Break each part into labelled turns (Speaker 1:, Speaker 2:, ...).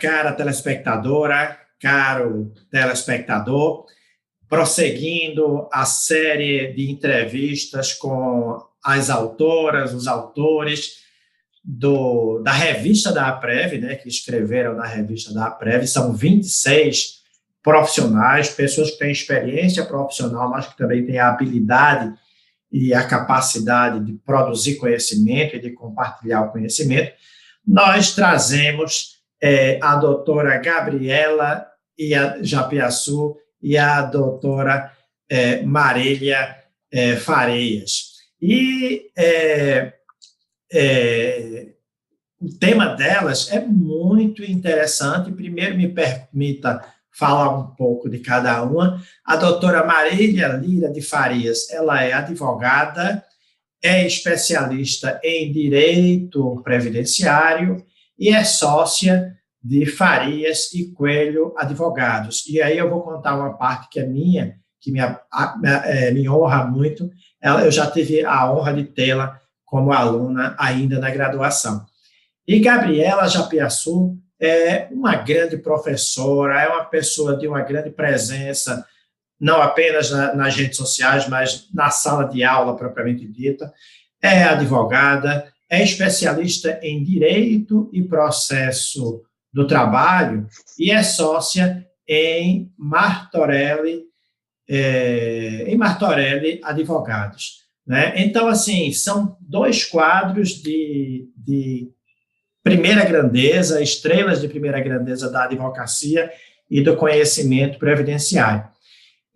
Speaker 1: cara telespectadora, caro telespectador, prosseguindo a série de entrevistas com as autoras, os autores da revista da APREV, né, que escreveram na revista da APREV, são 26 profissionais, pessoas que têm experiência profissional, mas que também têm a habilidade e a capacidade de produzir conhecimento e de compartilhar o conhecimento. Nós trazemos a doutora Gabriela Japiaçu e a doutora Marília Farias. E o tema delas é muito interessante. Primeiro, me permita falar um pouco de cada uma. A doutora Marília Lira de Farias, ela é advogada, é especialista em direito previdenciário e é sócia de Farias e Coelho Advogados. E aí eu vou contar uma parte que é minha, que me honra muito. Eu já tive a honra de tê-la como aluna ainda na graduação. E Gabriela Japiaçu é uma grande professora, é uma pessoa de uma grande presença, não apenas nas redes sociais, mas na sala de aula propriamente dita. É advogada, é especialista em direito e processo do trabalho e é sócia em Martorelli Advogados. Né? Então, assim, são dois quadros de primeira grandeza, estrelas de primeira grandeza da advocacia e do conhecimento previdenciário.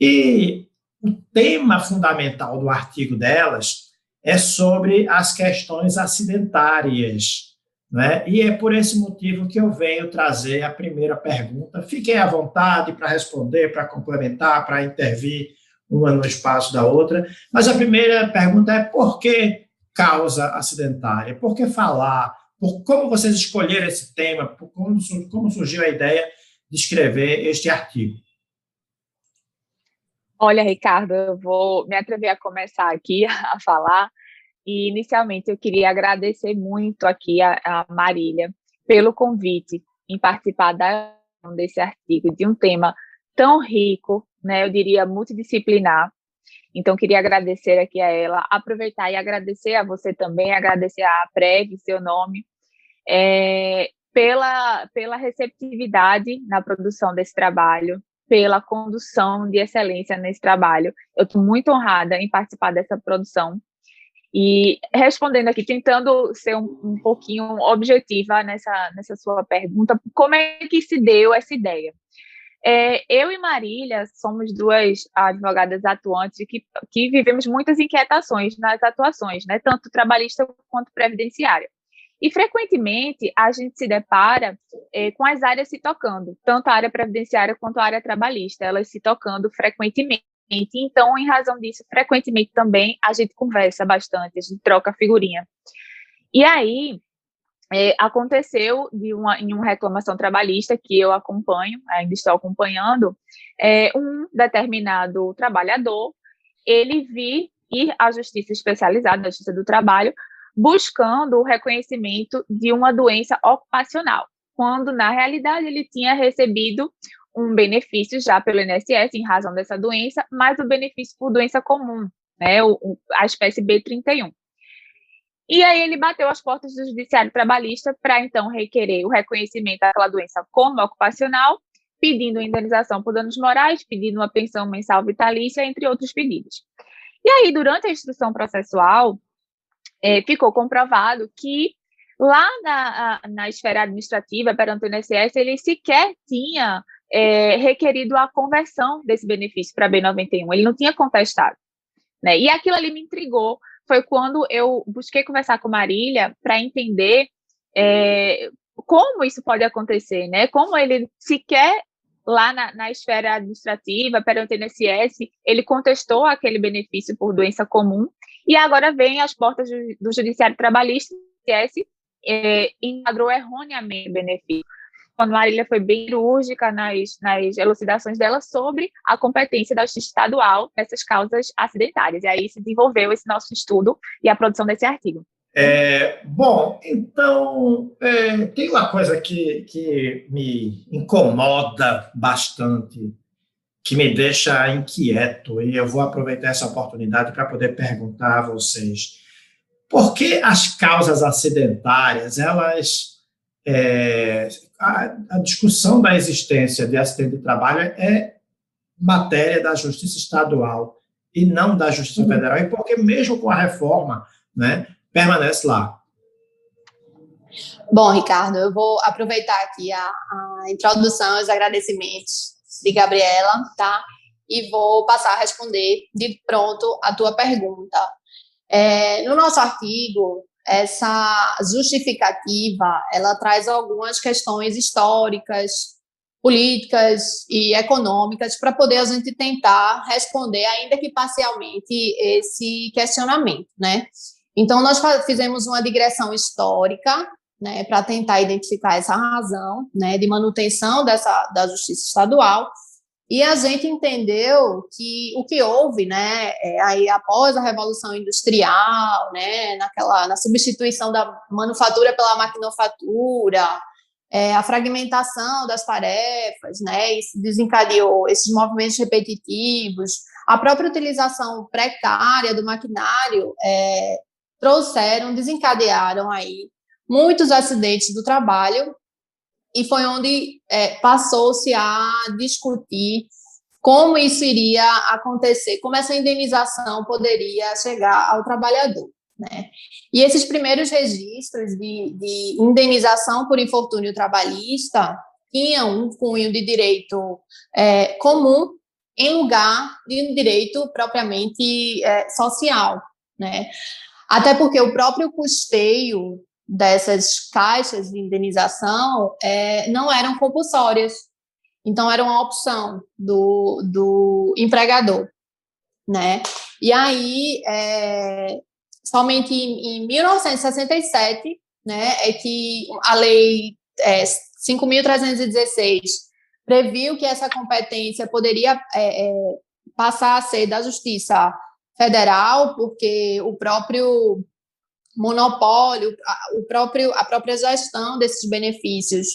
Speaker 1: E o tema fundamental do artigo delas é sobre as questões acidentárias, né? E é por esse motivo que eu venho trazer a primeira pergunta. Fiquem à vontade para responder, para complementar, para intervir uma no espaço da outra. Mas a primeira pergunta é: por que causa acidentária? Por que falar? Como vocês escolheram esse tema? Como surgiu a ideia de escrever este artigo?
Speaker 2: Olha, Ricardo, eu vou me atrever a começar aqui a falar. E, inicialmente, eu queria agradecer muito aqui a Marília pelo convite em participar desse artigo, de um tema tão rico, né, eu diria multidisciplinar. Então, queria agradecer aqui a ela, aproveitar e agradecer a você também, agradecer a APREV, seu nome, pela receptividade na produção desse trabalho, pela condução de excelência nesse trabalho. Eu estou muito honrada em participar dessa produção. E respondendo aqui, tentando ser um pouquinho objetiva nessa sua pergunta, como é que se deu essa ideia? Eu e Marília somos duas advogadas atuantes que vivemos muitas inquietações nas atuações, né, tanto trabalhista quanto previdenciária. E, frequentemente, a gente se depara com as áreas se tocando, tanto a área previdenciária quanto a área trabalhista, elas se tocando frequentemente. Então, em razão disso, frequentemente também a gente conversa bastante, a gente troca figurinha. E aí, aconteceu em uma reclamação trabalhista que eu acompanho, ainda estou acompanhando, um determinado trabalhador, ele vir ir à Justiça Especializada, na Justiça do Trabalho, buscando o reconhecimento de uma doença ocupacional, quando, na realidade, ele tinha recebido um benefício já pelo INSS em razão dessa doença, mas o benefício por doença comum, né, a espécie B31. E aí ele bateu as portas do Judiciário Trabalhista para, então, requerer o reconhecimento daquela doença como ocupacional, pedindo indenização por danos morais, pedindo uma pensão mensal vitalícia, entre outros pedidos. E aí, durante a instrução processual, ficou comprovado que lá na esfera administrativa, perante o INSS, ele sequer tinha requerido a conversão desse benefício para B91, ele não tinha contestado, né? E aquilo ali me intrigou, foi quando eu busquei conversar com Marília para entender como isso pode acontecer, né? Como ele sequer lá na esfera administrativa, perante o INSS, ele contestou aquele benefício por doença comum, e agora vem às portas do Judiciário Trabalhista, o INSS enquadrou erroneamente o benefício. A Marília foi bem cirúrgica nas elucidações dela sobre a competência da Justiça Estadual nessas causas acidentárias. E aí se desenvolveu esse nosso estudo e a produção desse artigo.
Speaker 1: Bom, então, tem uma coisa que me incomoda bastante, que me deixa inquieto, e eu vou aproveitar essa oportunidade para poder perguntar a vocês. Por que as causas acidentárias, a discussão da existência de acidente de trabalho é matéria da Justiça Estadual e não da Justiça Federal, e porque mesmo com a reforma, né, permanece lá?
Speaker 3: Bom, Ricardo, eu vou aproveitar aqui a introdução, os agradecimentos de Gabriela, tá? E vou passar a responder de pronto a tua pergunta. No nosso artigo, essa justificativa, ela traz algumas questões históricas, políticas e econômicas para poder a gente tentar responder, ainda que parcialmente, esse questionamento, né? Então, nós fizemos uma digressão histórica, né, para tentar identificar essa razão, né, de manutenção da Justiça Estadual, e a gente entendeu que o que houve, né, aí após a Revolução Industrial, né, na substituição da manufatura pela maquinofatura, a fragmentação das tarefas, né, isso desencadeou esses movimentos repetitivos, a própria utilização precária do maquinário desencadearam aí muitos acidentes do trabalho, e foi onde passou-se a discutir como isso iria acontecer, como essa indenização poderia chegar ao trabalhador, né? E esses primeiros registros de indenização por infortúnio trabalhista tinham um cunho de direito comum em lugar de um direito propriamente social, né? Até porque o próprio custeio dessas caixas de indenização não eram compulsórias, então era uma opção do empregador, né? E aí, somente em 1967, né, é que a lei 5.316 previu que essa competência poderia passar a ser da Justiça Federal, porque o próprio monopólio, a própria gestão desses benefícios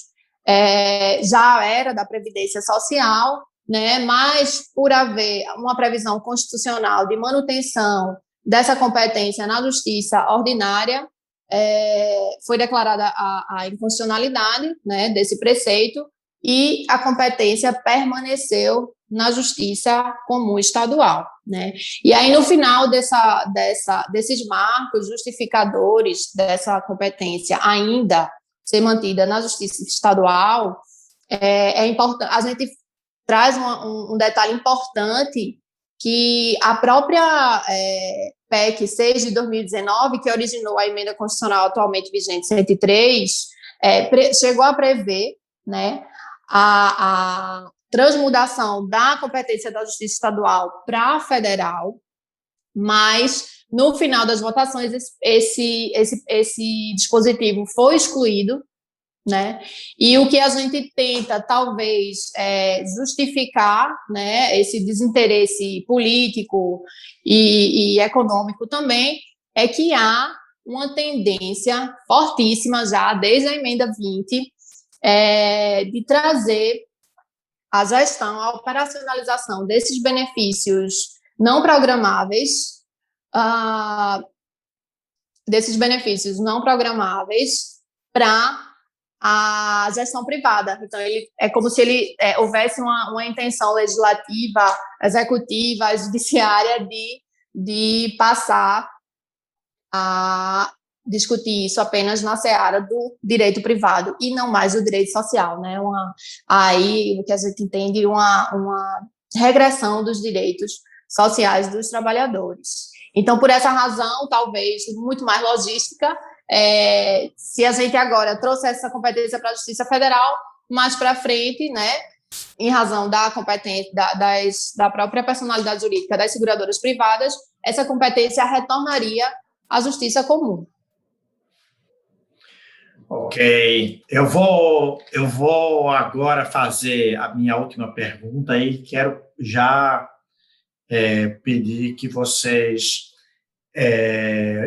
Speaker 3: já era da Previdência Social, né? Mas por haver uma previsão constitucional de manutenção dessa competência na Justiça Ordinária, foi declarada a inconstitucionalidade, né, desse preceito, e a competência permaneceu na Justiça Comum Estadual, né? E aí, no final desses marcos justificadores dessa competência ainda ser mantida na Justiça Estadual, é importante, a gente traz um detalhe importante, que a própria PEC 6 de 2019, que originou a emenda constitucional atualmente vigente 103, chegou a prever, né, a transmudação da competência da Justiça Estadual para a federal, mas, no final das votações, esse dispositivo foi excluído, né? E o que a gente tenta, talvez, justificar, né, esse desinteresse político e econômico também, é que há uma tendência fortíssima já, desde a emenda 20, de trazer a gestão, a operacionalização desses benefícios não programáveis, para a gestão privada. Então, é como se houvesse uma intenção legislativa, executiva, judiciária de passar a discutir isso apenas na seara do direito privado e não mais do direito social, né? Aí, o que a gente entende, uma regressão dos direitos sociais dos trabalhadores. Então, por essa razão, talvez muito mais logística, se a gente agora trouxesse essa competência para a Justiça Federal, mais para frente, né, em razão da competência da própria personalidade jurídica das seguradoras privadas, essa competência retornaria à Justiça Comum.
Speaker 1: Ok, eu vou agora fazer a minha última pergunta e quero já pedir que vocês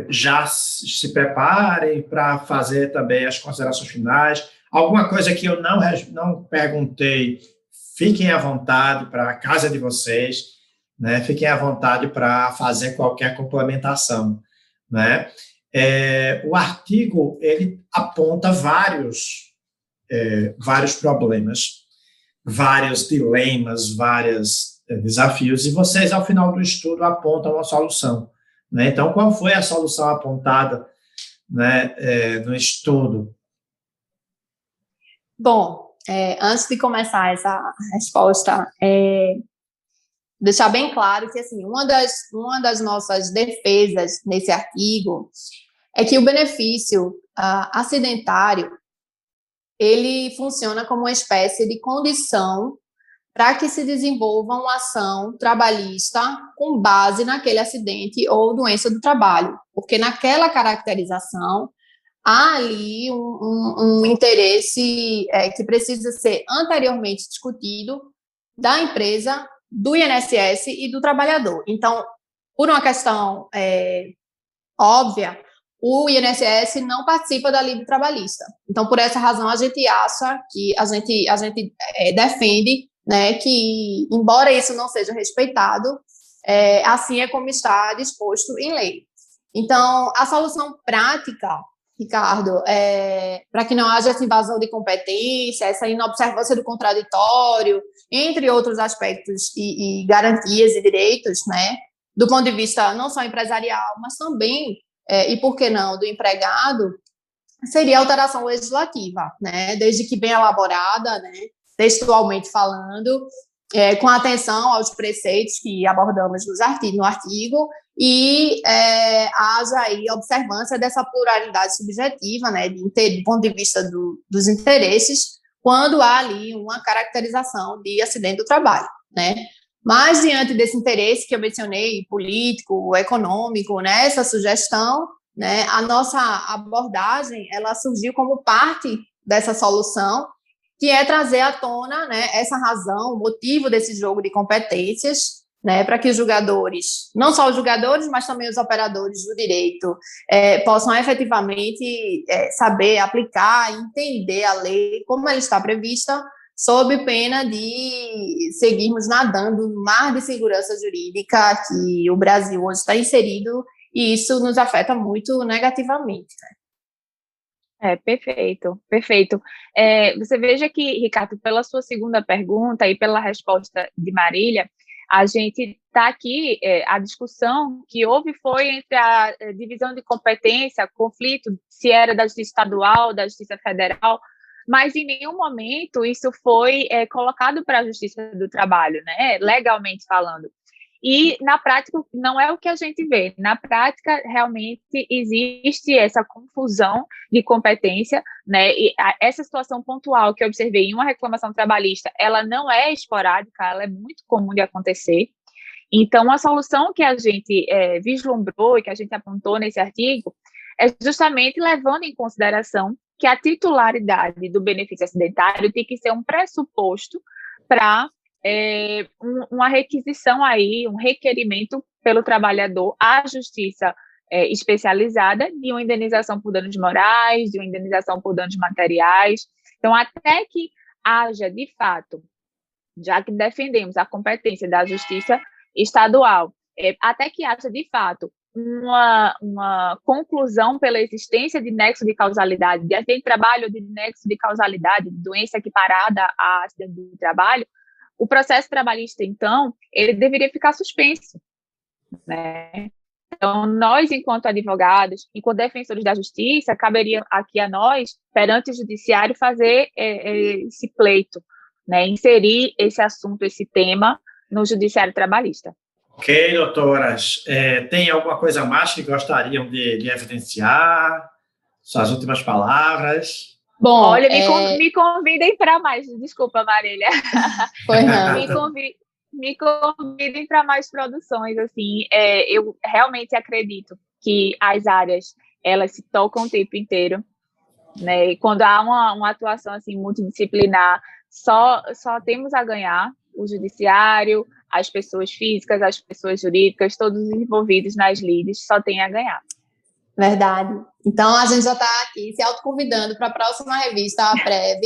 Speaker 1: já se preparem para fazer também as considerações finais. Alguma coisa que eu não perguntei, fiquem à vontade para a casa de vocês, né? Fiquem à vontade para fazer qualquer complementação, né? O artigo ele aponta vários problemas, vários dilemas, vários desafios, e vocês, ao final do estudo, apontam uma solução, né? Então, qual foi a solução apontada, né, no estudo?
Speaker 3: Bom, antes de começar essa resposta, deixar bem claro que, assim, uma das nossas defesas nesse artigo é que o benefício acidentário, ele funciona como uma espécie de condição para que se desenvolva uma ação trabalhista com base naquele acidente ou doença do trabalho, porque naquela caracterização há ali um interesse que precisa ser anteriormente discutido da empresa, do INSS e do trabalhador. Então, por uma questão óbvia, o INSS não participa da lei trabalhista. Então, por essa razão, a gente acha que a gente defende, né, que, embora isso não seja respeitado, assim é como está disposto em lei. Então, a solução prática, Ricardo, para que não haja essa invasão de competência, essa inobservância do contraditório, entre outros aspectos e garantias e direitos, né, do ponto de vista não só empresarial, mas também, e por que não, do empregado, seria alteração legislativa, né, desde que bem elaborada, né, textualmente falando, com atenção aos preceitos que abordamos no artigo, e haja aí observância dessa pluralidade subjetiva, né, do ponto de vista dos interesses, quando há ali uma caracterização de acidente do trabalho, né. Mas, diante desse interesse que eu mencionei, político, econômico, né, essa sugestão, né, a nossa abordagem, ela surgiu como parte dessa solução, que é trazer à tona, né, essa razão, o motivo desse jogo de competências, né, para que os julgadores, não só os julgadores, mas também os operadores do direito, possam efetivamente saber aplicar, entender a lei como ela está prevista, sob pena de seguirmos nadando no mar de segurança jurídica que o Brasil hoje está inserido, e isso nos afeta muito negativamente, né?
Speaker 2: Perfeito, perfeito. Você veja que, Ricardo, pela sua segunda pergunta e pela resposta de Marília, a gente está aqui, a discussão que houve foi entre a divisão de competência, conflito, se era da Justiça Estadual, da Justiça Federal, mas em nenhum momento isso foi colocado para a Justiça do Trabalho, né, legalmente falando. E, na prática, não é o que a gente vê. Na prática, realmente, existe essa confusão de competência, né? E essa situação pontual que eu observei em uma reclamação trabalhista, ela não é esporádica, ela é muito comum de acontecer. Então, a solução que a gente vislumbrou e que a gente apontou nesse artigo é justamente levando em consideração que a titularidade do benefício acidentário tem que ser um pressuposto para uma requisição aí, um requerimento pelo trabalhador à justiça especializada de uma indenização por danos morais, de uma indenização por danos materiais. Então, até que haja, de fato, já que defendemos a competência da justiça estadual, até que haja, de fato, uma conclusão pela existência de nexo de causalidade, de acidente de trabalho, de nexo de causalidade, de doença equiparada a acidente de trabalho, o processo trabalhista, então, ele deveria ficar suspenso, né? Então, nós, enquanto advogados, enquanto defensores da justiça, caberia aqui a nós, perante o judiciário, fazer esse pleito, né? Inserir esse assunto, esse tema, no judiciário trabalhista.
Speaker 1: Ok, doutoras. Tem alguma coisa mais que gostariam de evidenciar? Suas últimas palavras?
Speaker 2: Bom, olha, me convidem para mais. Desculpa, Marília.
Speaker 3: Foi não.
Speaker 2: Me convidem para mais produções. Assim, eu realmente acredito que as áreas elas se tocam o tempo inteiro, né? E quando há uma atuação assim multidisciplinar, só temos a ganhar, o judiciário, as pessoas físicas, as pessoas jurídicas, todos os envolvidos nas lides só têm a ganhar.
Speaker 3: Verdade. Então, a gente já está aqui se autoconvidando para a próxima revista, a Prev.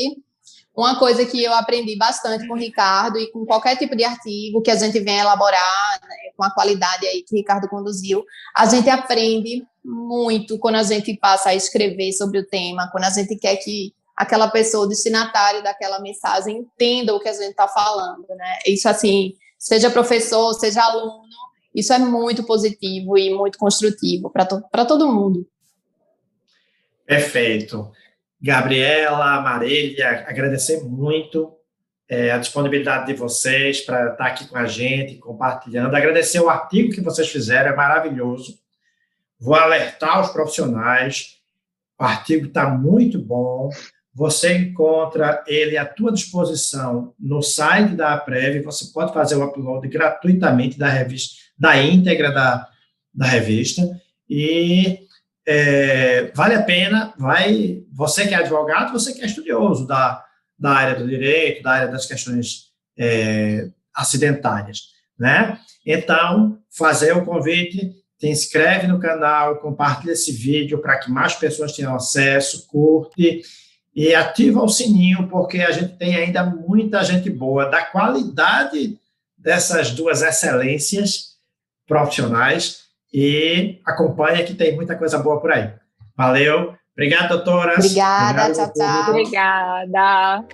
Speaker 3: Uma coisa que eu aprendi bastante com o Ricardo e com qualquer tipo de artigo que a gente venha elaborar, né, com a qualidade aí que o Ricardo conduziu, a gente aprende muito quando a gente passa a escrever sobre o tema, quando a gente quer que aquela pessoa, o destinatário daquela mensagem, entenda o que a gente está falando, né? Isso, assim, seja professor, seja aluno, isso é muito positivo e muito construtivo para todo mundo.
Speaker 1: Perfeito. Gabriela, Marília, agradecer muito a disponibilidade de vocês para estar aqui com a gente, compartilhando. Agradecer o artigo que vocês fizeram, é maravilhoso. Vou alertar os profissionais, o artigo está muito bom. Você encontra ele à tua disposição no site da APREV, você pode fazer o upload gratuitamente da revista, da íntegra da revista, e vale a pena, você que é advogado, você que é estudioso da área do direito, da área das questões acidentárias, né? Então, fazer o convite, te inscreve no canal, compartilha esse vídeo para que mais pessoas tenham acesso, curte e ativa o sininho, porque a gente tem ainda muita gente boa, da qualidade dessas duas excelências profissionais, e acompanha que tem muita coisa boa por aí. Valeu. Obrigado, doutoras.
Speaker 3: Obrigada, tchau, tchau.
Speaker 2: Obrigada.